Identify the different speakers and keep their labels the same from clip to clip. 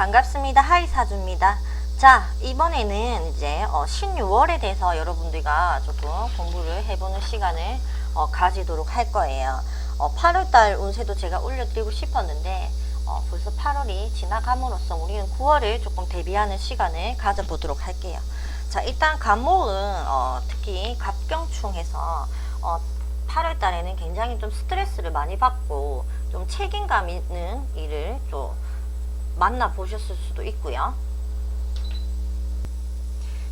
Speaker 1: 반갑습니다. 하이 사주입니다. 자, 이번에는 이제 16월에 대해서 여러분들과 조금 공부를 해보는 시간을 가지도록 할 거예요. 8월달 운세도 제가 올려드리고 싶었는데 벌써 8월이 지나감으로써 우리는 9월을 조금 대비하는 시간을 가져보도록 할게요. 자, 일단 간목은 특히 갑경충해서 8월 달에는 굉장히 좀 스트레스를 많이 받고 좀 책임감 있는 일을 좀 만나보셨을 수도 있고요.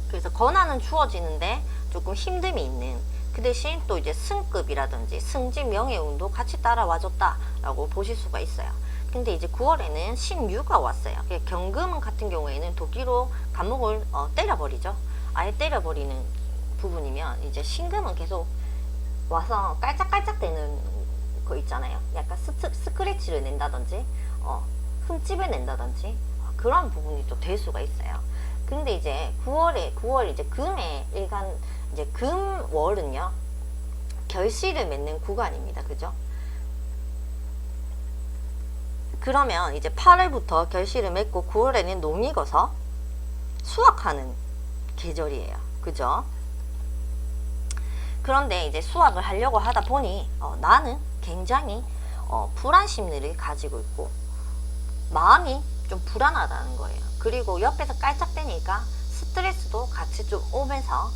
Speaker 1: 그래서 권한은 주어지는데 조금 힘듦이 있는, 그 대신 또 이제 승급이라든지 승진 명예운도 같이 따라와줬다 라고 보실 수가 있어요. 근데 이제 9월에는 신유가 왔어요. 경금 같은 경우에는 도끼로 간목을 때려버리죠. 아예 때려버리는 부분이면, 이제 신금은 계속 와서 깔짝깔짝 되는 거 있잖아요. 약간 스크래치를 낸다든지 흠집을 낸다든지 그런 부분이 또 될 수가 있어요. 근데 이제 9월 이제 금의 일간, 이제 금월은요 결실을 맺는 구간입니다. 그죠? 그러면 이제 8월부터 결실을 맺고 9월에는 농이 거서 수확하는 계절이에요. 그죠? 그런데 이제 수확을 하려고 하다 보니 나는 굉장히 불안 심리를 가지고 있고 마음이 좀 불안하다는 거예요. 그리고 옆에서 깔짝대니까 스트레스도 같이 좀 오면서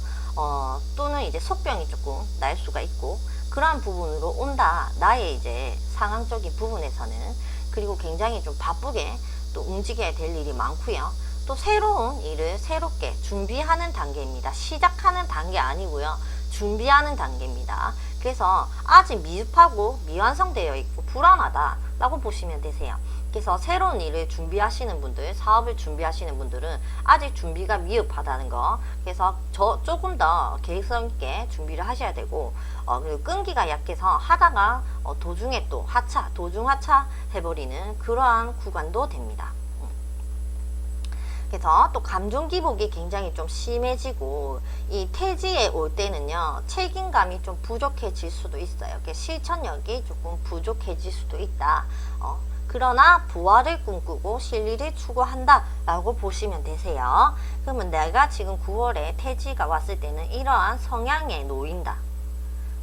Speaker 1: 또는 이제 속병이 조금 날 수가 있고, 그러한 부분으로 온다. 나의 이제 상황적인 부분에서는. 그리고 굉장히 좀 바쁘게 또 움직여야 될 일이 많고요. 또 새로운 일을 새롭게 준비하는 단계입니다. 시작하는 단계 아니고요, 준비하는 단계입니다. 그래서 아직 미흡하고 미완성되어 있고 불안하다 라고 보시면 되세요. 그래서 새로운 일을 준비하시는 분들, 사업을 준비하시는 분들은 아직 준비가 미흡하다는 거. 그래서 조금 더 계획성 있게 준비를 하셔야 되고, 그리고 끈기가 약해서 하다가 도중에 또 도중 하차 해버리는 그러한 구간도 됩니다. 그래서 또 감정 기복이 굉장히 좀 심해지고, 이 태지에 올 때는요 책임감이 좀 부족해질 수도 있어요. 실천력이 조금 부족해질 수도 있다. 그러나 부활을 꿈꾸고 실리를 추구한다 라고 보시면 되세요. 그러면 내가 지금 9월에 태지가 왔을 때는 이러한 성향에 놓인다,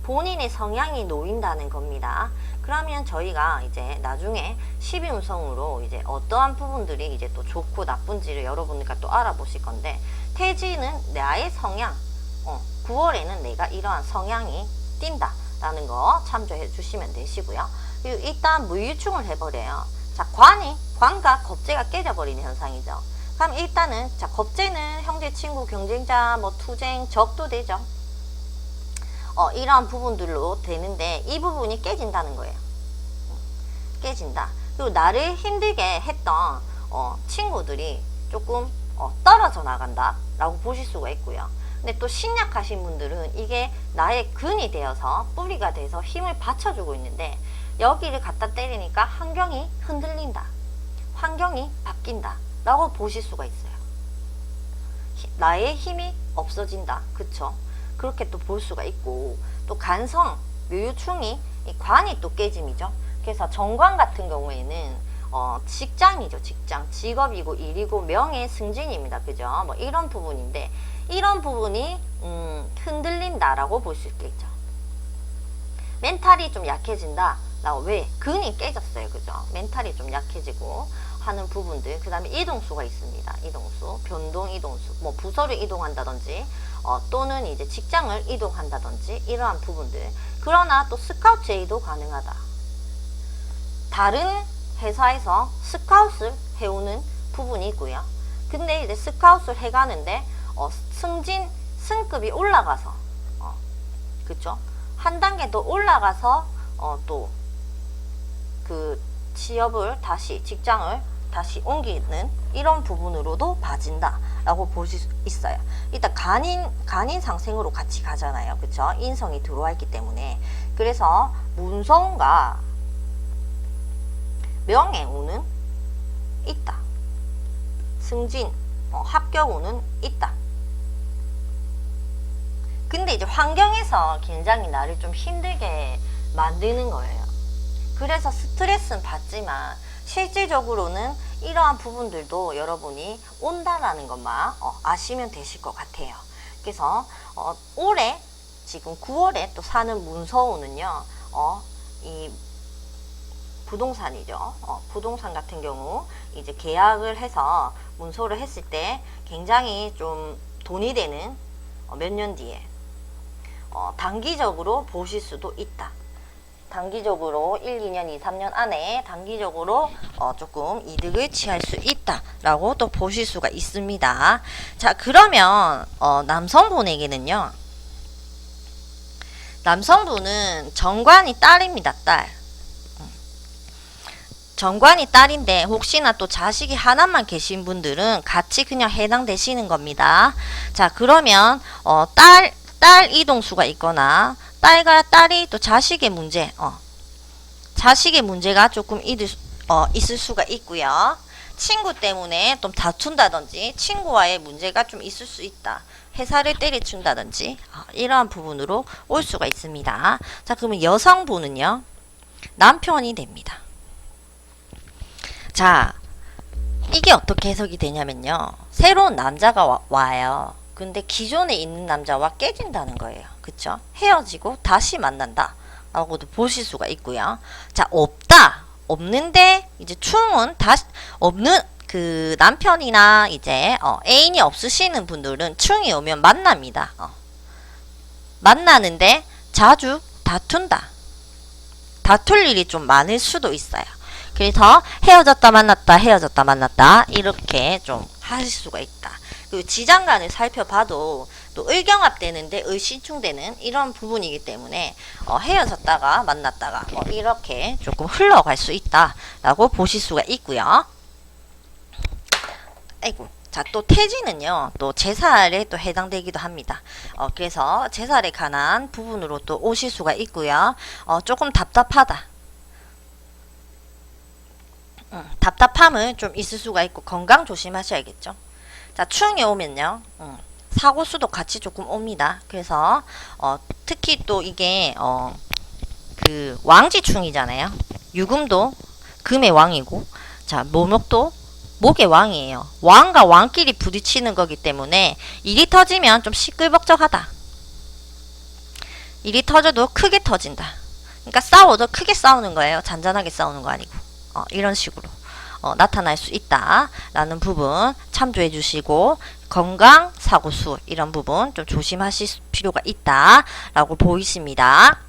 Speaker 1: 본인의 성향이 놓인다는 겁니다. 그러면 저희가 이제 나중에 12운성으로 이제 어떠한 부분들이 이제 또 좋고 나쁜지를 여러분들과 또 알아보실 건데, 태지는 나의 성향, 9월에는 내가 이러한 성향이 띈다 라는 거 참조해 주시면 되시고요. 그리고 일단 무유충을 해버려요. 자, 관과 겁재가 깨져버리는 현상이죠. 그럼 일단은, 자, 겁재는 형제, 친구, 경쟁자, 투쟁, 적도 되죠. 이러한 부분들로 되는데, 이 부분이 깨진다는 거예요. 깨진다. 그리고 나를 힘들게 했던 친구들이 조금 떨어져 나간다 라고 보실 수가 있고요. 근데 또 신약하신 분들은 이게 나의 근이 되어서 뿌리가 돼서 힘을 받쳐주고 있는데, 여기를 갖다 때리니까 환경이 흔들린다, 환경이 바뀐다 라고 보실 수가 있어요. 나의 힘이 없어진다. 그쵸? 그렇게 또 볼 수가 있고, 또 간성, 묘유충이 관이 또 깨짐이죠. 그래서 정관 같은 경우에는 직장이죠. 직업이고 일이고 명예 승진입니다. 그죠? 이런 부분인데, 이런 부분이 흔들린다라고 볼 수 있겠죠. 멘탈이 좀 약해진다. 왜? 근이 깨졌어요. 그죠? 멘탈이 좀 약해지고 하는 부분들. 그 다음에 이동수가 있습니다. 이동수, 변동 이동수, 부서를 이동한다든지 또는 이제 직장을 이동한다든지 이러한 부분들. 그러나 또 스카우트 제의도 가능하다. 다른 회사에서 스카웃을 해오는 부분이 있고요. 근데 이제 스카웃을 해가는데 승급이 올라가서 그쵸? 한 단계 더 올라가서 또 그 직장을 다시 옮기는 이런 부분으로도 봐진다 라고 보실 수 있어요. 일단 간인 상생으로 같이 가잖아요. 그쵸? 인성이 들어와 있기 때문에. 그래서 문서운과 명예운은 있다. 승진, 합격운은 있다. 근데 이제 환경에서 굉장히 나를 좀 힘들게 만드는 거예요. 그래서 스트레스는 받지만 실질적으로는 이러한 부분들도 여러분이 온다라는 것만 아시면 되실 것 같아요. 그래서 올해 지금 9월에 또 사는 문서우는요, 이 부동산이죠. 부동산 같은 경우 이제 계약을 해서 문서를 했을 때 굉장히 좀 돈이 되는 몇 년 뒤에 단기적으로 보실 수도 있다. 단기적으로 1, 2년, 2, 3년 안에 단기적으로 조금 이득을 취할 수 있다 라고 또 보실 수가 있습니다. 자, 그러면 남성분에게는요, 남성분은 정관이 딸입니다. 딸. 정관이 딸인데 혹시나 또 자식이 하나만 계신 분들은 같이 그냥 해당되시는 겁니다. 자, 그러면 딸 이동수가 있거나 딸과 딸이 또 자식의 문제, 자식의 문제가 조금 있을 수가 있고요. 친구 때문에 좀 다툰다든지 친구와의 문제가 좀 있을 수 있다. 회사를 때려친다든지 이러한 부분으로 올 수가 있습니다. 자, 그러면 여성분은요, 남편이 됩니다. 자, 이게 어떻게 해석이 되냐면요, 새로운 남자가 와요. 근데 기존에 있는 남자와 깨진다는 거예요. 그쵸? 헤어지고 다시 만난다 라고도 보실 수가 있고요. 자, 없는데 이제 충은 다시 없는 그 남편이나 이제 애인이 없으시는 분들은 충이 오면 만납니다. 만나는데 자주 다툰다. 다툴 일이 좀 많을 수도 있어요. 그래서 헤어졌다 만났다 이렇게 좀 하실 수가 있다. 그리고 지장간을 살펴봐도 또 의경합되는데 의신충되는 이런 부분이기 때문에 헤어졌다가 만났다가 이렇게 조금 흘러갈 수 있다 라고 보실 수가 있고요. 아이고, 자, 또 태지는요, 또 제살에 또 해당되기도 합니다. 그래서 제살에 관한 부분으로 또 오실 수가 있고요. 조금 답답하다. 답답함은 좀 있을 수가 있고 건강 조심하셔야겠죠. 자, 충이 오면요, 사고수도 같이 조금 옵니다. 그래서 특히 또 이게 그 왕지충이잖아요. 유금도 금의 왕이고, 자, 모목도 목의 왕이에요. 왕과 왕끼리 부딪히는 거기 때문에 일이 터지면 좀 시끌벅적하다. 일이 터져도 크게 터진다. 그러니까 싸워도 크게 싸우는 거예요. 잔잔하게 싸우는 거 아니고. 이런 식으로 나타날 수 있다 라는 부분 참조해 주시고, 건강, 사고수 이런 부분 좀 조심하실 필요가 있다 라고 보이십니다.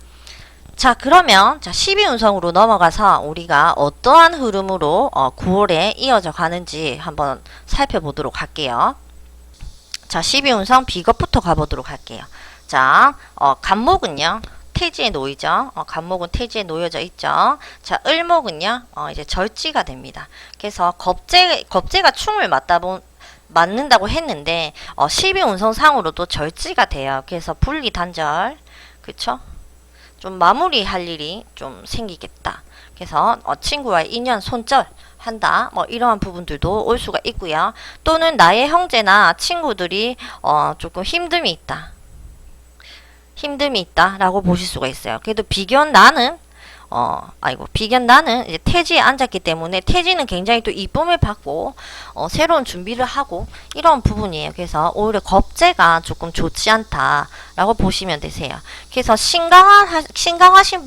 Speaker 1: 자, 그러면 12운성으로 넘어가서 우리가 어떠한 흐름으로 9월에 이어져 가는지 한번 살펴보도록 할게요. 자, 12운성 비겁부터 가보도록 할게요. 자, 간목은요, 태지에 놓이죠. 간목은 태지에 놓여져 있죠. 자, 을목은요, 이제 절지가 됩니다. 그래서 겁재가 충을 맞는다고 했는데 12운성상으로도 절지가 돼요. 그래서 분리 단절, 그쵸? 좀 마무리할 일이 좀 생기겠다. 그래서 친구와의 인연 손절 한다, 이러한 부분들도 올 수가 있고요. 또는 나의 형제나 친구들이 조금 힘듦이 있다 라고 보실 수가 있어요. 그래도 비견 나는 이제 태지에 앉았기 때문에 태지는 굉장히 또 이쁨을 받고 새로운 준비를 하고 이런 부분이에요. 그래서 오히려 겁재가 조금 좋지 않다 라고 보시면 되세요. 그래서 신강하신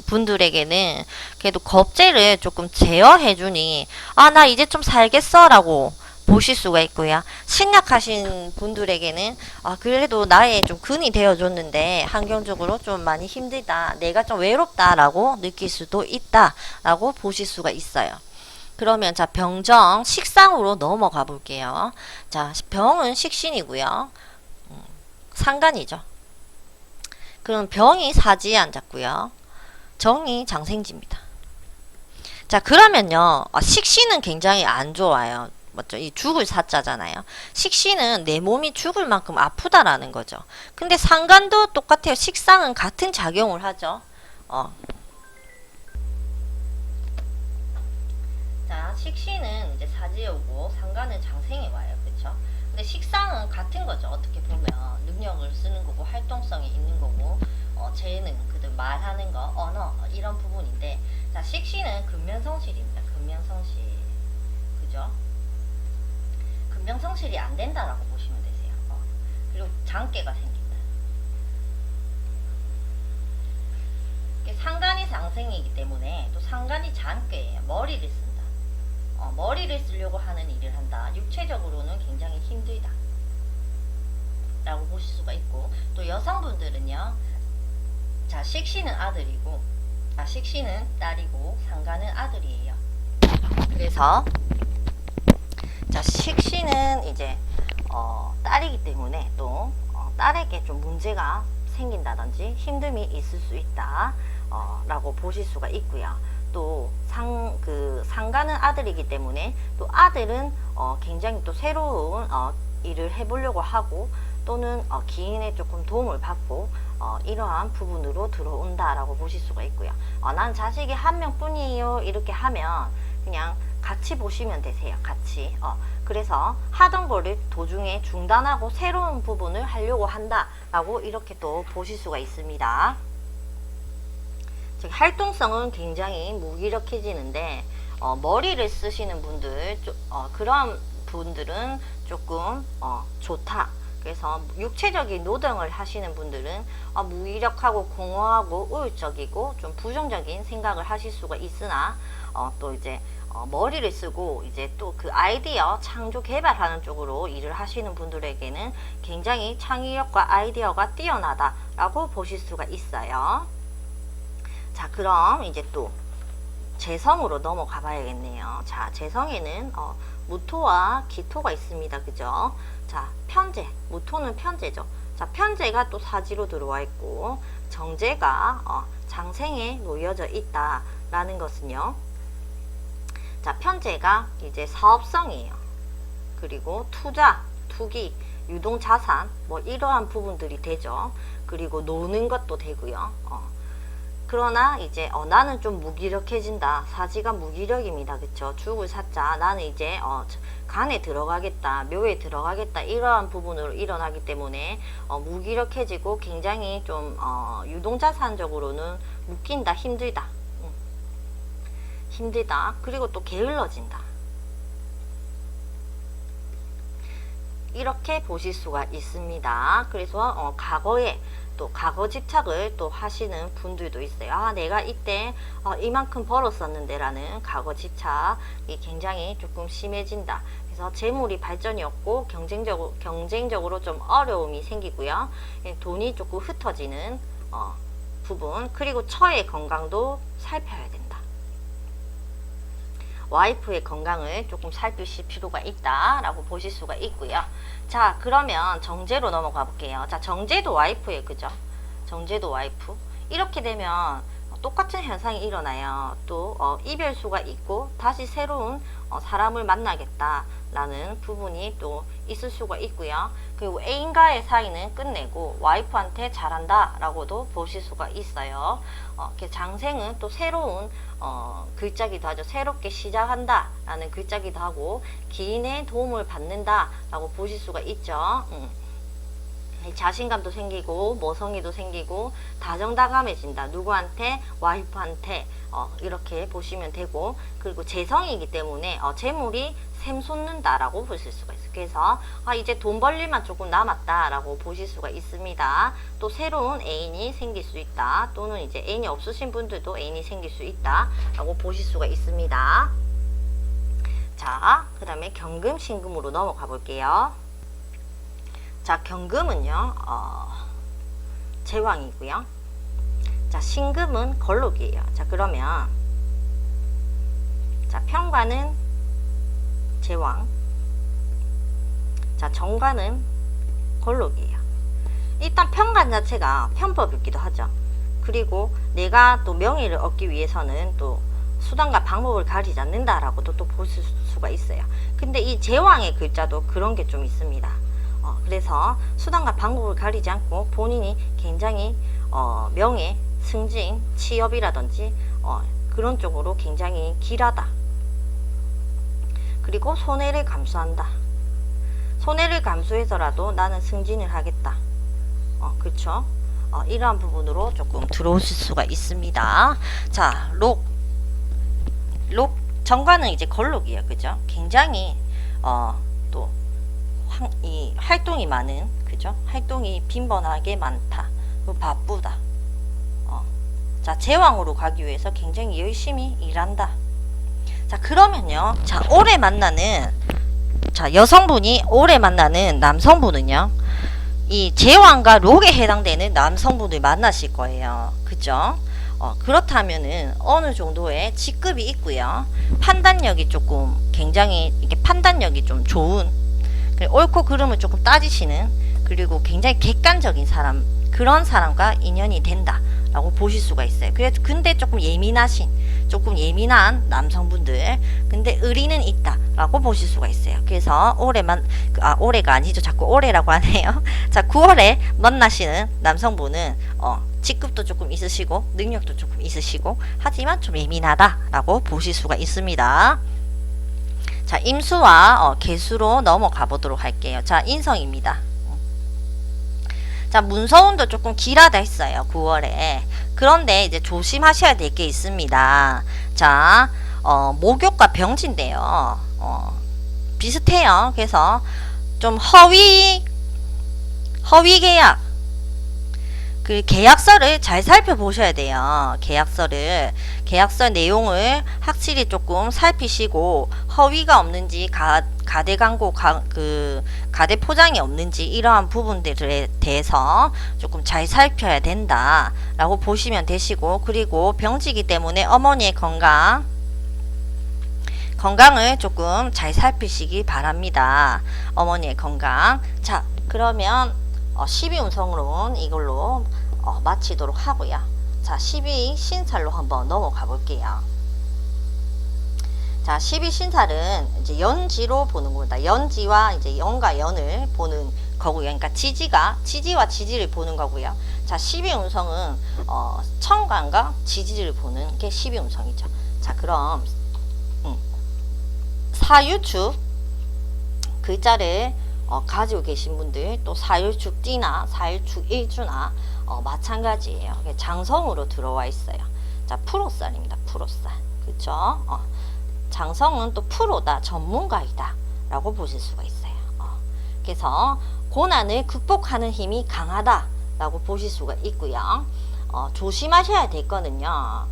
Speaker 1: 분들에게는 그래도 겁재를 조금 제어해 주니 나 이제 좀 살겠어 라고 보실 수가 있고요. 신약하신 분들에게는 그래도 나의 좀 근이 되어줬는데 환경적으로 좀 많이 힘들다, 내가 좀 외롭다 라고 느낄 수도 있다 라고 보실 수가 있어요. 그러면 자, 병정 식상으로 넘어가 볼게요. 자, 병은 식신이고요. 상간이죠. 그럼 병이 사지에 앉았고요. 정이 장생지입니다. 자, 그러면요, 식신은 굉장히 안 좋아요. 맞죠? 이 죽을 사자잖아요. 식신은 내 몸이 죽을 만큼 아프다라는 거죠. 근데 상간도 똑같아요. 식상은 같은 작용을 하죠. 자, 식신은 이제 사지에 오고 상간은 장생에 와요. 그쵸? 근데 식상은 같은 거죠. 어떻게 보면 능력을 쓰는 거고 활동성이 있는 거고 재능, 그들 말하는 거, 언어 이런 부분인데, 자, 식신은 근면성실입니다. 근면성실. 만병성실이 안 된다라고 보시면 되세요. 그리고 장깨가 생긴다. 상간이 상생이기 때문에 또 상간이 장깨예요. 머리를 쓴다. 머리를 쓰려고 하는 일을 한다. 육체적으로는 굉장히 힘들다 라고 보실 수가 있고, 또 여성분들은요, 자, 식신은 아들이고, 식신은 딸이고 상간은 아들이에요. 그래서 자, 식신은 이제 딸이기 때문에 또 딸에게 좀 문제가 생긴다든지 힘듦이 있을 수 있다 라고 보실 수가 있고요. 또 상간은 아들이기 때문에 또 아들은 굉장히 또 새로운 일을 해보려고 하고, 또는 기인에 조금 도움을 받고 이러한 부분으로 들어온다 라고 보실 수가 있고요. 난 자식이 한 명뿐이에요 이렇게 하면 그냥 같이 보시면 되세요. 같이. 그래서 하던 거를 도중에 중단하고 새로운 부분을 하려고 한다 라고 이렇게 또 보실 수가 있습니다. 즉 활동성은 굉장히 무기력해지는데 머리를 쓰시는 분들, 그런 분들은 조금 좋다. 그래서 육체적인 노동을 하시는 분들은 무기력하고 공허하고 우울적이고 좀 부정적인 생각을 하실 수가 있으나, 또 이제 머리를 쓰고 이제 또 그 아이디어 창조 개발하는 쪽으로 일을 하시는 분들에게는 굉장히 창의력과 아이디어가 뛰어나다 라고 보실 수가 있어요. 자, 그럼 이제 또 재성으로 넘어가 봐야겠네요. 자, 재성에는 무토와 기토가 있습니다. 그죠? 자, 편재. 무토는 편재죠. 자, 편재가 또 사지로 들어와 있고, 정제가 장생에 놓여져 있다 라는 것은요, 자, 편재가 이제 사업성이에요. 그리고 투자, 투기, 유동자산 뭐 이러한 부분들이 되죠. 그리고 노는 것도 되고요. 그러나 이제 나는 좀 무기력해진다. 사지가 무기력입니다. 그쵸? 죽을 사자. 나는 이제 간에 들어가겠다. 묘에 들어가겠다. 이러한 부분으로 일어나기 때문에 무기력해지고 굉장히 좀 유동자산적으로는 묶인다. 힘들다. 힘들다. 그리고 또 게을러진다. 이렇게 보실 수가 있습니다. 그래서 과거에 또 과거 집착을 또 하시는 분들도 있어요. 내가 이때 이만큼 벌었었는데 라는 과거 집착이 굉장히 조금 심해진다. 그래서 재물이 발전이 없고 경쟁적으로 좀 어려움이 생기고요. 돈이 조금 흩어지는 부분, 그리고 처의 건강도 살펴야 된다. 와이프의 건강을 조금 살피실 필요가 있다라고 보실 수가 있고요. 자, 그러면 정제로 넘어가 볼게요. 자, 정제도 와이프예요. 그죠? 정제도 와이프. 이렇게 되면 똑같은 현상이 일어나요. 또 이별수가 있고 다시 새로운 사람을 만나겠다라는 부분이 또 있을 수가 있고요. 그리고 애인과의 사이는 끝내고 와이프한테 잘한다 라고도 보실 수가 있어요. 장생은 또 새로운 글자기도 하죠. 새롭게 시작한다 라는 글자기도 하고, 기인의 도움을 받는다 라고 보실 수가 있죠. 자신감도 생기고 모성애도 생기고 다정다감해진다. 누구한테? 와이프한테. 이렇게 보시면 되고, 그리고 재성이기 때문에 재물이 샘솟는다 라고 보실 수가 있어요. 그래서 이제 돈 벌 일만 조금 남았다 라고 보실 수가 있습니다. 또 새로운 애인이 생길 수 있다. 또는 이제 애인이 없으신 분들도 애인이 생길 수 있다 라고 보실 수가 있습니다. 자, 그 다음에 경금 신금으로 넘어가 볼게요. 자, 경금은요 제왕이고요. 자, 신금은 걸록이에요. 자, 그러면 자, 편관은 제왕, 자, 정관은 걸록이에요. 일단 편관 자체가 편법이기도 하죠. 그리고 내가 또 명예를 얻기 위해서는 또 수단과 방법을 가리지 않는다라고도 또 볼 수가 있어요. 근데 이 제왕의 글자도 그런 게 좀 있습니다. 그래서 수단과 방법을 가리지 않고 본인이 굉장히 명예, 승진, 취업이라든지 그런 쪽으로 굉장히 길하다. 그리고 손해를 감수한다. 손해를 감수해서라도 나는 승진을 하겠다. 그렇죠? 이러한 부분으로 조금 들어오실 수가 있습니다. 자, 정관은 이제 걸록이에요. 그죠? 굉장히 또 이 활동이 많은, 그죠? 활동이 빈번하게 많다. 그리고 바쁘다. 자, 제왕으로 가기 위해서 굉장히 열심히 일한다. 자, 그러면요. 자, 오래 만나는, 자, 여성분이 오래 만나는 남성분은요. 이 제왕과 록에 해당되는 남성분을 만나실 거예요. 그죠? 그렇다면은 어느 정도의 직급이 있고요. 판단력이 조금 굉장히 이게 판단력이 좀 좋은, 옳고 그름을 조금 따지시는, 그리고 굉장히 객관적인 사람, 그런 사람과 인연이 된다 라고 보실 수가 있어요. 그래서 근데 조금 예민한 남성분들, 근데 의리는 있다 라고 보실 수가 있어요. 그래서 올해가 아니죠. 자꾸 올해라고 하네요. 자, 9월에 만나시는 남성분은 직급도 조금 있으시고 능력도 조금 있으시고 하지만 좀 예민하다 라고 보실 수가 있습니다. 자, 임수와 개수로 넘어가 보도록 할게요. 자, 인성입니다. 자, 문서운도 조금 길하다 했어요. 9월에. 그런데 이제 조심하셔야 될 게 있습니다. 자, 목욕과 병진데요. 비슷해요. 그래서 좀 허위 계약, 그 계약서를 잘 살펴보셔야 돼요. 계약서 내용을 확실히 조금 살피시고 허위가 없는지 가대 광고 가대 포장이 없는지 이러한 부분들에 대해서 조금 잘 살펴야 된다 라고 보시면 되시고, 그리고 병지기 때문에 어머니의 건강을 조금 잘 살피시기 바랍니다. 어머니의 건강. 자, 그러면 12운성으로는 이걸로 마치도록 하고요. 자, 12신살로 한번 넘어가 볼게요. 자, 12신살은 이제 연지로 보는 겁니다. 연지와 이제 연과 연을 보는 거고요. 그러니까 지지와 지지를 보는 거고요. 자, 12운성은 천간과 지지를 보는 게 12운성이죠. 자, 그럼 사유축 글자를 가지고 계신 분들, 또 사유축띠나 사유축일주나 마찬가지예요. 장성으로 들어와 있어요. 자, 프로살입니다. 프로살. 그쵸? 장성은 또 프로다, 전문가이다 라고 보실 수가 있어요. 그래서 고난을 극복하는 힘이 강하다 라고 보실 수가 있고요. 조심하셔야 될 거는요,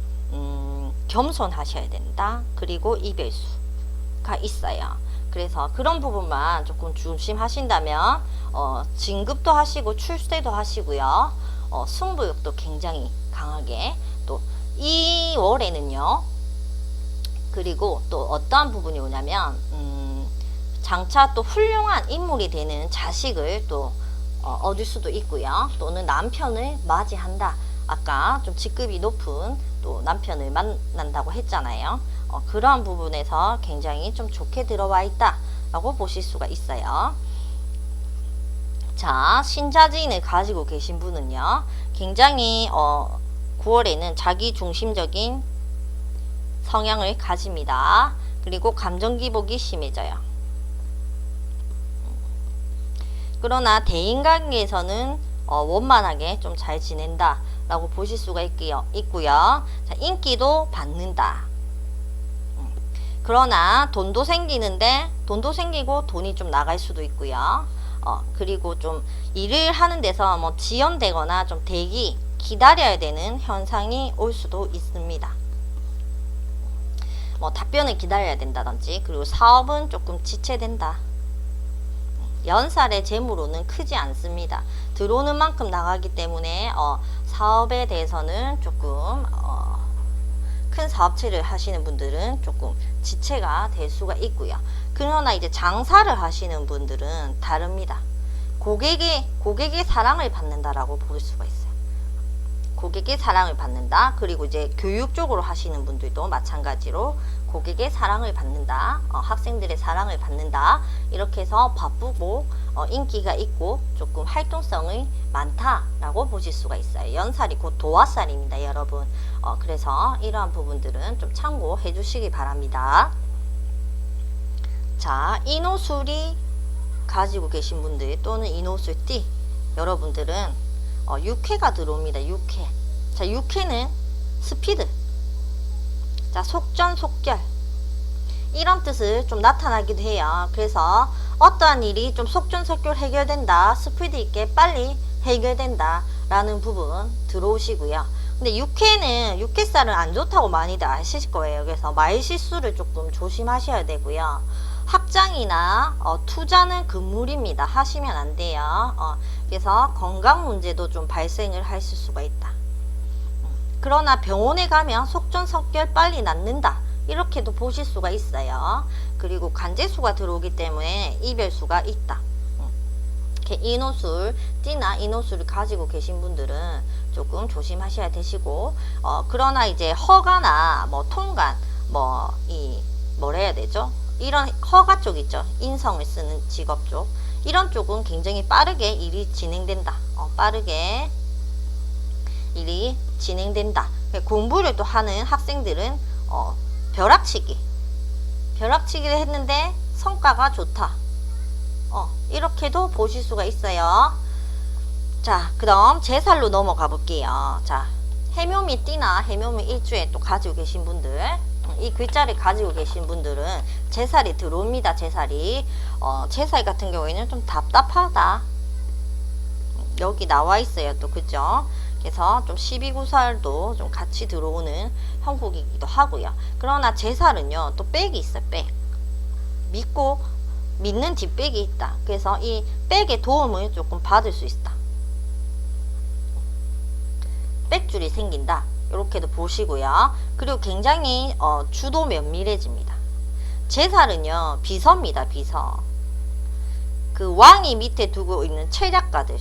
Speaker 1: 겸손하셔야 된다. 그리고 이별수가 있어요. 그래서 그런 부분만 조금 조심하신다면 진급도 하시고 출세도 하시고요. 승부욕도 굉장히 강하게, 또 2월에는요. 그리고 또 어떠한 부분이 오냐면 장차 또 훌륭한 인물이 되는 자식을 또 얻을 수도 있고요. 또는 남편을 맞이한다. 아까 좀 직급이 높은 또 남편을 만난다고 했잖아요. 그러한 부분에서 굉장히 좀 좋게 들어와 있다 라고 보실 수가 있어요. 자, 신자지인을 가지고 계신 분은요, 굉장히 9월에는 자기 중심적인 성향을 가집니다. 그리고 감정 기복이 심해져요. 그러나 대인관계에서는 원만하게 좀 잘 지낸다 라고 보실 수가 있고요. 자, 인기도 받는다. 그러나 돈도 생기고 돈이 좀 나갈 수도 있고요. 그리고 좀 일을 하는 데서 뭐 지연되거나 좀 기다려야 되는 현상이 올 수도 있습니다. 뭐 답변을 기다려야 된다든지, 그리고 사업은 조금 지체된다. 연살의 재물로는 크지 않습니다. 들어오는 만큼 나가기 때문에 사업에 대해서는 조금 큰 사업체를 하시는 분들은 조금 지체가 될 수가 있고요. 그러나 이제 장사를 하시는 분들은 다릅니다. 고객의 사랑을 받는다라고 볼 수가 있어요. 고객의 사랑을 받는다. 그리고 이제 교육 쪽으로 하시는 분들도 마찬가지로 고객의 사랑을 받는다. 학생들의 사랑을 받는다. 이렇게 해서 바쁘고 인기가 있고 조금 활동성이 많다라고 보실 수가 있어요. 연살이 곧 도화살입니다, 여러분. 그래서 이러한 부분들은 좀 참고해 주시기 바랍니다. 자, 인호술이 가지고 계신 분들 또는 인호술띠 여러분들은 6회가 들어옵니다. 6회. 자, 6회는 스피드. 자, 속전속결. 이런 뜻을 좀 나타나기도 해요. 그래서 어떠한 일이 좀 속전속결 해결된다, 스피드 있게 빨리 해결된다 라는 부분 들어오시고요. 근데 육회살은 안 좋다고 많이들 아실 거예요. 그래서 말 실수를 조금 조심하셔야 되고요. 확장이나 투자는 금물입니다. 하시면 안 돼요. 그래서 건강 문제도 좀 발생을 하실 수가 있다. 그러나 병원에 가면 속전속결 빨리 낫는다, 이렇게도 보실 수가 있어요. 그리고 간제수가 들어오기 때문에 이별수가 있다. 인호술, 띠나 인호술을 가지고 계신 분들은 조금 조심하셔야 되시고, 그러나 이제 허가나 뭐 통관, 뭐라 해야 되죠? 이런 허가 쪽 있죠. 인성을 쓰는 직업 쪽. 이런 쪽은 굉장히 빠르게 일이 진행된다. 빠르게 일이 진행된다. 공부를 또 하는 학생들은 벼락치기를 했는데 성과가 좋다. 이렇게도 보실 수가 있어요. 자, 그럼 제살로 넘어가 볼게요. 자, 해묘미 띠나 해묘미 일주에 또 가지고 계신 분들, 이 글자를 가지고 계신 분들은 제살이 들어옵니다. 제살이. 제살 같은 경우에는 좀 답답하다. 여기 나와 있어요. 또 그죠? 그래서 좀 12구살도 좀 같이 들어오는 형국이기도 하고요. 그러나 제살은요, 또 백이 있어요. 백. 믿는 뒷백이 있다. 그래서 이 백의 도움을 조금 받을 수 있다. 백줄이 생긴다. 이렇게도 보시고요. 그리고 굉장히 주도 면밀해집니다. 제살은요, 비서입니다. 비서. 그 왕이 밑에 두고 있는 체략가들,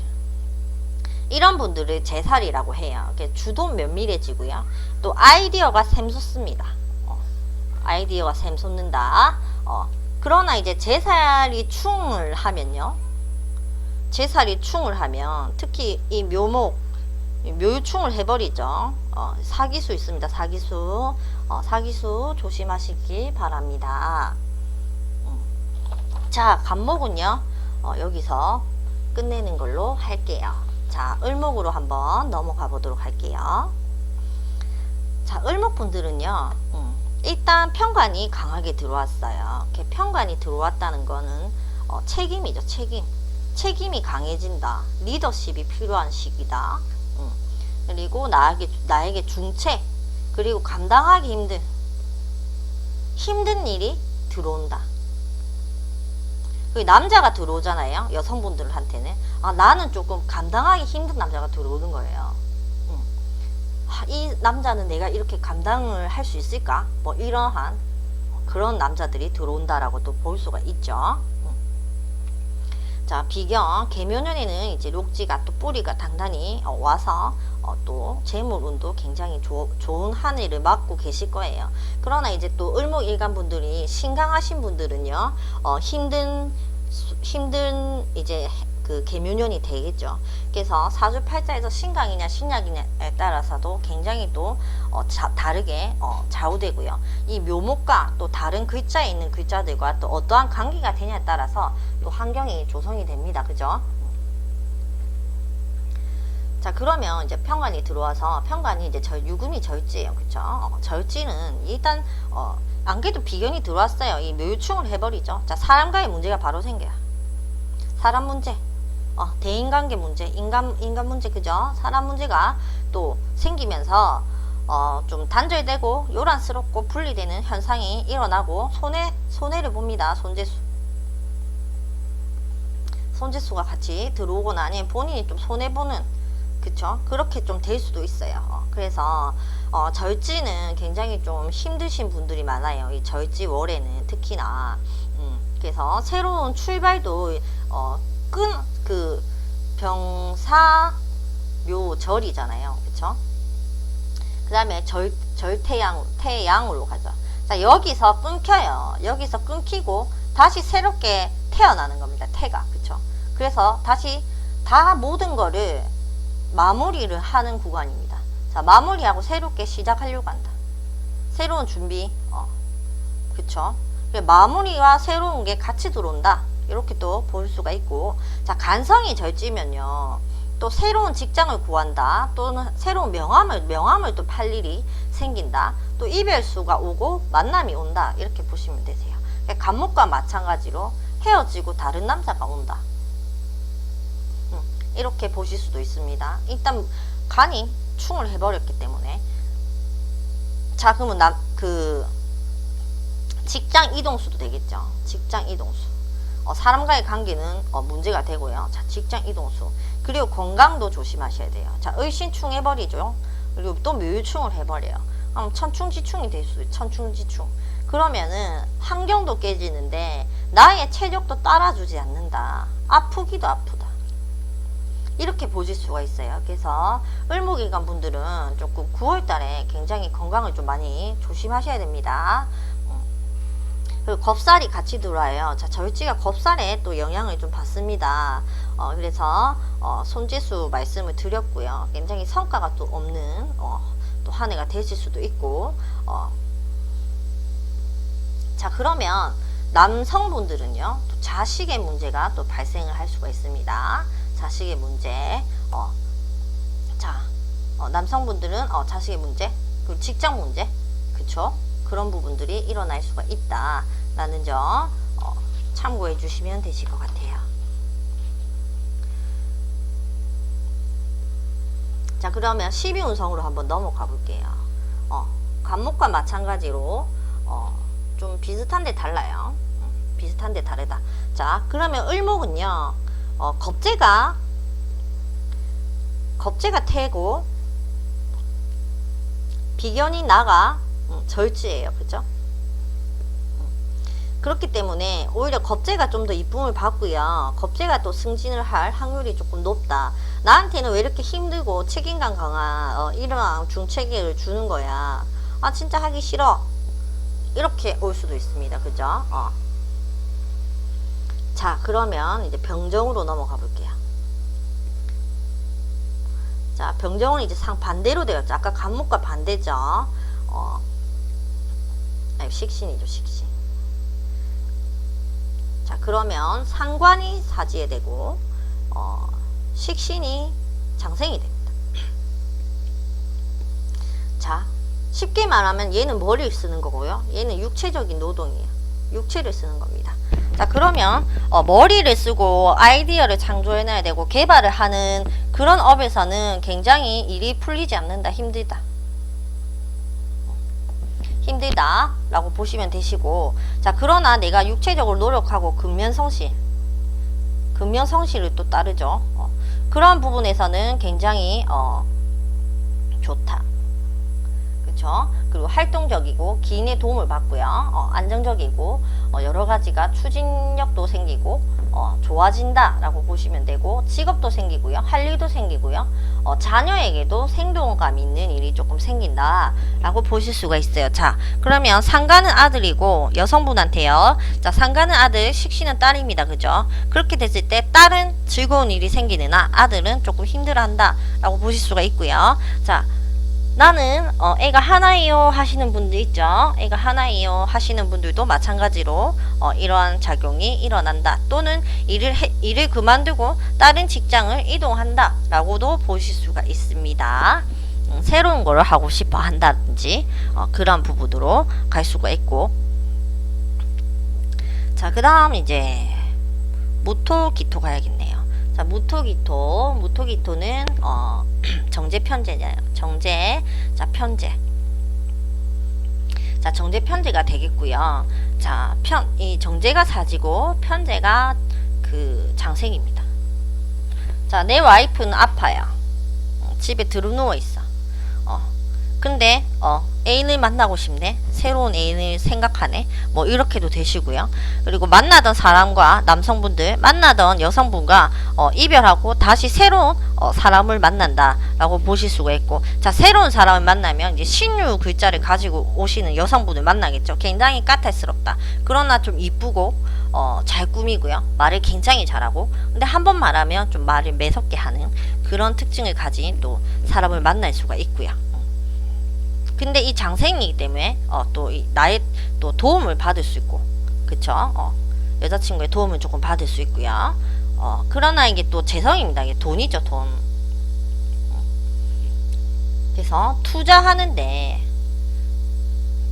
Speaker 1: 이런 분들을 제살이라고 해요. 주도 면밀해지고요. 또 아이디어가 샘솟습니다. 아이디어가 샘솟는다. 그러나 이제 제살이 충을 하면요. 제살이 충을 하면 특히 이 묘유충을 해버리죠. 사기수 있습니다. 사기수. 사기수 조심하시기 바랍니다. 자, 간목은요. 여기서 끝내는 걸로 할게요. 자, 을목으로 한번 넘어가 보도록 할게요. 자, 을목분들은요. 일단 편관이 강하게 들어왔어요. 이렇게 편관이 들어왔다는 거는 책임이죠. 책임이 강해진다. 리더십이 필요한 시기다. 그리고 나에게 중책, 그리고 감당하기 힘든 일이 들어온다. 남자가 들어오잖아요. 여성분들한테는. 나는 조금 감당하기 힘든 남자가 들어오는 거예요. 이 남자는 내가 이렇게 감당을 할 수 있을까? 뭐 이러한 그런 남자들이 들어온다라고 또 볼 수가 있죠. 자, 비경 계묘년에는 이제 록지가 또 뿌리가 단단히 와서 또 재물운도 굉장히 좋은 한 해를 맞고 계실 거예요. 그러나 이제 또 을목일간 분들이 신강하신 분들은요, 힘든 이제 그 계묘년이 되겠죠. 그래서 사주팔자에서 신강이냐 신약이냐에 따라서도 굉장히 또 다르게 좌우되고요. 이 묘목과 또 다른 글자에 있는 글자들과 또 어떠한 관계가 되냐에 따라서 또 환경이 조성이 됩니다. 그죠? 자, 그러면 이제 편관이 들어와서, 편관이 이제 유금이 절지예요. 그쵸? 절지는 일단 안 그래도 비경이 들어왔어요. 이 묘유충을 해버리죠. 자, 사람과의 문제가 바로 생겨요. 사람 문제, 대인관계 문제, 인간 문제, 그죠? 사람 문제가 또 생기면서 좀 단절되고 요란스럽고 분리되는 현상이 일어나고 손해를 봅니다. 손재수가 같이 들어오거나 아니면 본인이 좀 손해보는, 그쵸? 그렇게 좀 될 수도 있어요. 그래서 절지는 굉장히 좀 힘드신 분들이 많아요. 이 절지월에는 특히나. 그래서 새로운 출발도 그 병사묘절이잖아요. 그쵸? 그 다음에 태양으로 가죠. 자, 여기서 끊겨요. 여기서 끊기고 다시 새롭게 태어나는 겁니다. 태가. 그쵸? 그래서 다시 다 모든 거를 마무리를 하는 구간입니다. 자, 마무리하고 새롭게 시작하려고 한다. 새로운 준비. 그쵸? 마무리와 새로운 게 같이 들어온다. 이렇게 또 볼 수가 있고, 자, 간성이 절지면요, 또 새로운 직장을 구한다. 또는 새로운 명함을 또 팔 일이 생긴다. 또 이별수가 오고 만남이 온다. 이렇게 보시면 되세요. 간목과 마찬가지로 헤어지고 다른 남자가 온다. 이렇게 보실 수도 있습니다. 일단 간이 충을 해버렸기 때문에. 자, 그러면 직장 이동수도 되겠죠. 직장 이동수. 사람과의 관계는 문제가 되고요. 자, 직장 이동수. 그리고 건강도 조심하셔야 돼요. 자, 을신충 해버리죠. 그리고 또 묘유충을 해버려요. 그럼 천충지충이 될 수도 있어요. 천충지충. 그러면은 환경도 깨지는데 나의 체력도 따라주지 않는다. 아프기도 아프다. 이렇게 보실 수가 있어요. 그래서 을목일간 분들은 조금 9월달에 굉장히 건강을 좀 많이 조심하셔야 됩니다. 그리고 겁살이 같이 들어와요. 자, 절지가 겁살에 또 영향을 좀 받습니다. 그래서 손재수 말씀을 드렸고요. 굉장히 성과가 또 없는 또 한 해가 되실 수도 있고. 자, 그러면 남성분들은요, 또 자식의 문제가 또 발생을 할 수가 있습니다. 자식의 문제. 남성분들은 자식의 문제, 그리고 직장 문제, 그쵸? 그런 부분들이 일어날 수가 있다라는 점 참고해 주시면 되실 것 같아요. 자, 그러면 12운성으로 한번 넘어가 볼게요. 간목과 마찬가지로 좀 비슷한데 달라요. 비슷한데 다르다. 자, 그러면 을목은요, 겁재가 태고 비견이 나가 절지예요. 그죠? 그렇기 때문에 오히려 겁재가 좀 더 이쁨을 받고요. 겁재가 또 승진을 할 확률이 조금 높다. 나한테는 왜 이렇게 힘들고 책임감 강한 이러한 중책을 주는 거야. 아, 진짜 하기 싫어. 이렇게 올 수도 있습니다. 그죠? 자, 그러면 이제 병정으로 넘어가 볼게요. 자, 병정은 이제 상반대로 되었죠. 아까 간목과 반대죠. 식신이죠, 식신. 자, 그러면 상관이 사지에 되고 식신이 장생이 됩니다. 자, 쉽게 말하면 얘는 머리를 쓰는 거고요. 얘는 육체적인 노동이에요. 육체를 쓰는 겁니다. 자, 그러면 머리를 쓰고 아이디어를 창조해놔야 되고 개발을 하는 그런 업에서는 굉장히 일이 풀리지 않는다. 힘들다. 힘들다 라고 보시면 되시고, 자, 그러나 내가 육체적으로 노력하고 근면성실을 또 따르죠. 그런 부분에서는 굉장히 좋다. 그쵸? 그리고 활동적이고 기인의 도움을 받고요. 안정적이고 여러 가지가 추진력도 생기고 좋아진다 라고 보시면 되고, 직업도 생기고요. 할 일도 생기고요. 자녀에게도 생동감 있는 일이 조금 생긴다 라고 보실 수가 있어요. 자, 그러면 상가는 아들이고 여성분한테요. 자, 상가는 아들, 식신은 딸입니다. 그죠? 그렇게 됐을 때 딸은 즐거운 일이 생기느나 아들은 조금 힘들어한다 라고 보실 수가 있고요. 자, 나는 애가 하나이요 하시는 분들 있죠. 애가 하나이요 하시는 분들도 마찬가지로 이러한 작용이 일어난다. 또는 일을 그만두고 다른 직장을 이동한다 라고도 보실 수가 있습니다. 새로운 걸 하고 싶어 한다든지 그런 부분으로 갈 수가 있고. 자, 그 다음 이제 무토기토 가야겠네요. 자, 무토기토는 정제 편제잖아요. 정제. 자, 편제. 자, 정제 편제가 되겠고요. 자, 이 정제가 사지고 편제가 그 장생입니다. 자, 내 와이프는 아파요. 집에 들어누워 있어. 근데 애인을 만나고 싶네. 새로운 애인을 생각하네. 뭐 이렇게도 되시고요. 그리고 만나던 사람과 남성분들, 만나던 여성분과 이별하고 다시 새로운 사람을 만난다 라고 보실 수가 있고, 자, 새로운 사람을 만나면 이제 신유 글자를 가지고 오시는 여성분을 만나겠죠. 굉장히 까탈스럽다. 그러나 좀 이쁘고 잘 꾸미고요. 말을 굉장히 잘하고, 근데 한 번 말하면 좀 말을 매섭게 하는 그런 특징을 가진 또 사람을 만날 수가 있고요. 근데 이 장생이기 때문에 또 나의 또 도움을 받을 수 있고, 그쵸? 여자친구의 도움을 조금 받을 수 있고요. 그러나 이게 또 재성입니다. 이게 돈이죠, 돈. 그래서 투자하는데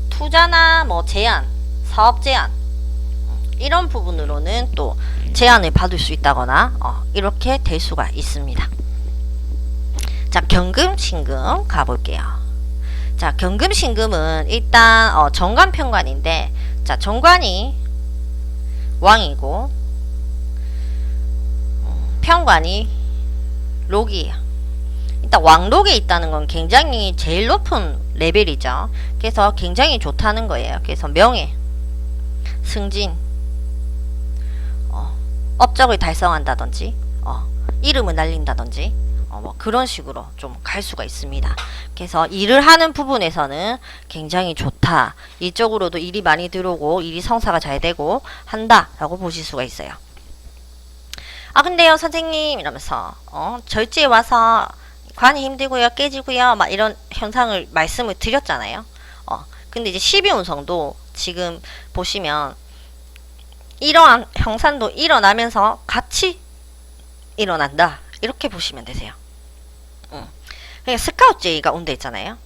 Speaker 1: 투자나 뭐 제한, 사업 제한 이런 부분으로는 또 제한을 받을 수 있다거나 이렇게 될 수가 있습니다. 자, 경금, 신금 가볼게요. 자, 경금, 신금은 일단 정관, 편관인데, 자, 정관이 왕이고 편관이 록이에요. 일단 왕록에 있다는 건 굉장히 제일 높은 레벨이죠. 그래서 굉장히 좋다는 거예요. 그래서 명예, 승진, 업적을 달성한다든지 이름을 날린다든지 뭐 그런 식으로 좀 갈 수가 있습니다. 그래서 일을 하는 부분에서는 굉장히 좋다. 이쪽으로도 일이 많이 들어오고 일이 성사가 잘 되고 한다 라고 보실 수가 있어요. 아 근데요 선생님 이러면서 절지에 와서 관이 힘들고요, 깨지고요, 막 이런 현상을 말씀을 드렸잖아요. 근데 이제 12운성도 지금 보시면 이러한 형상도 일어나면서 같이 일어난다. 이렇게 보시면 되세요. 그러니까 스카우트 제의가 온다 있잖아요.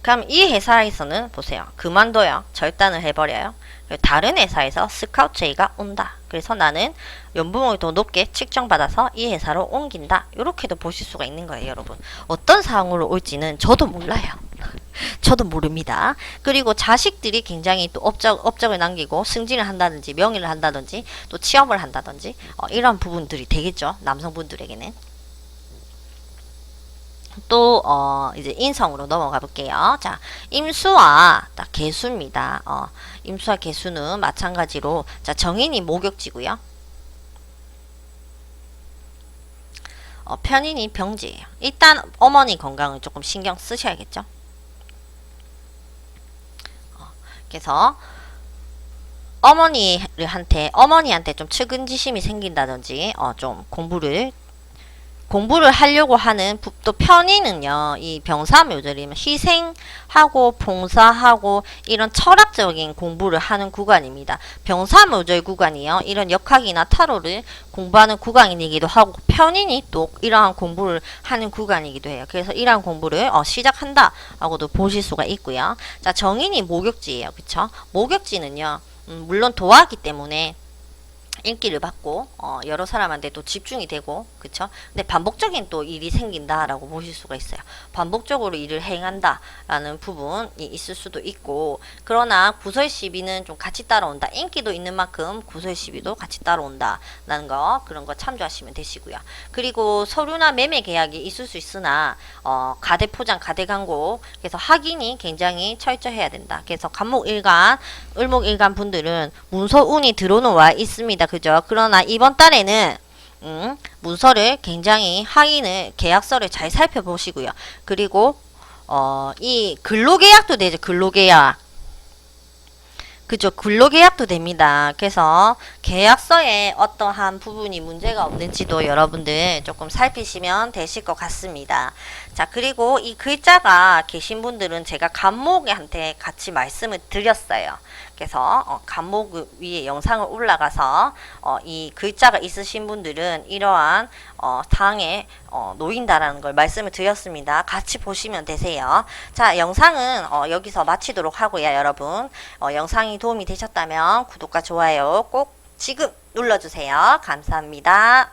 Speaker 1: 그럼 이 회사에서는 보세요. 그만둬요. 절단을 해버려요. 다른 회사에서 스카우트 제의가 온다. 그래서 나는 연봉을 더 높게 측정받아서 이 회사로 옮긴다. 이렇게도 보실 수가 있는 거예요, 여러분. 어떤 상황으로 올지는 저도 몰라요. 저도 모릅니다. 그리고 자식들이 굉장히 또 업적을 남기고 승진을 한다든지 명예를 한다든지 또 취업을 한다든지 이런 부분들이 되겠죠. 남성분들에게는. 또 이제 인성으로 넘어가 볼게요. 자, 임수와 딱 개수입니다. 임수와 개수는 마찬가지로 자, 정인이 목욕지고요. 편인이 병지예요. 일단 어머니 건강을 조금 신경 쓰셔야겠죠. 그래서 어머니한테 좀 측은지심이 생긴다든지 좀 공부를 하려고 하는 또 편의는요, 이 병사묘절이면 희생하고 봉사하고 이런 철학적인 공부를 하는 구간입니다. 병사묘절 구간이요, 이런 역학이나 타로를 공부하는 구간이기도 하고 편인이 또 이러한 공부를 하는 구간이기도 해요. 그래서 이러한 공부를 시작한다 하고도 보실 수가 있고요. 자, 정인이 목욕지예요. 그쵸? 목욕지는요, 물론 도화기 때문에 인기를 받고 여러 사람한테 또 집중이 되고 그쵸? 근데 반복적인 또 일이 생긴다라고 보실 수가 있어요. 반복적으로 일을 행한다라는 부분이 있을 수도 있고, 그러나 구설 시비는 좀 같이 따라온다. 인기도 있는 만큼 구설 시비도 같이 따라온다라는 거, 그런 거 참조하시면 되시고요. 그리고 서류나 매매 계약이 있을 수 있으나 가대 포장, 가대 광고, 그래서 확인이 굉장히 철저해야 된다. 그래서 간목일간, 을목일간 분들은 문서운이 들어오는 와 있습니다. 그죠? 그러나 이번 달에는 문서를 굉장히 확인을, 계약서를 잘 살펴보시고요. 그리고 이 근로계약도 되죠. 근로계약. 그죠? 근로계약도 됩니다. 그래서 계약서에 어떠한 부분이 문제가 없는지도 여러분들 조금 살피시면 되실 것 같습니다. 자, 그리고 이 글자가 계신 분들은 제가 간목한테 같이 말씀을 드렸어요. 그래서 간목 위에 영상을 올라가서 이 글자가 있으신 분들은 이러한 상황에 놓인다라는 걸 말씀을 드렸습니다. 같이 보시면 되세요. 자, 영상은 여기서 마치도록 하고요. 여러분 영상이 도움이 되셨다면 구독과 좋아요 꼭 지금 눌러주세요. 감사합니다.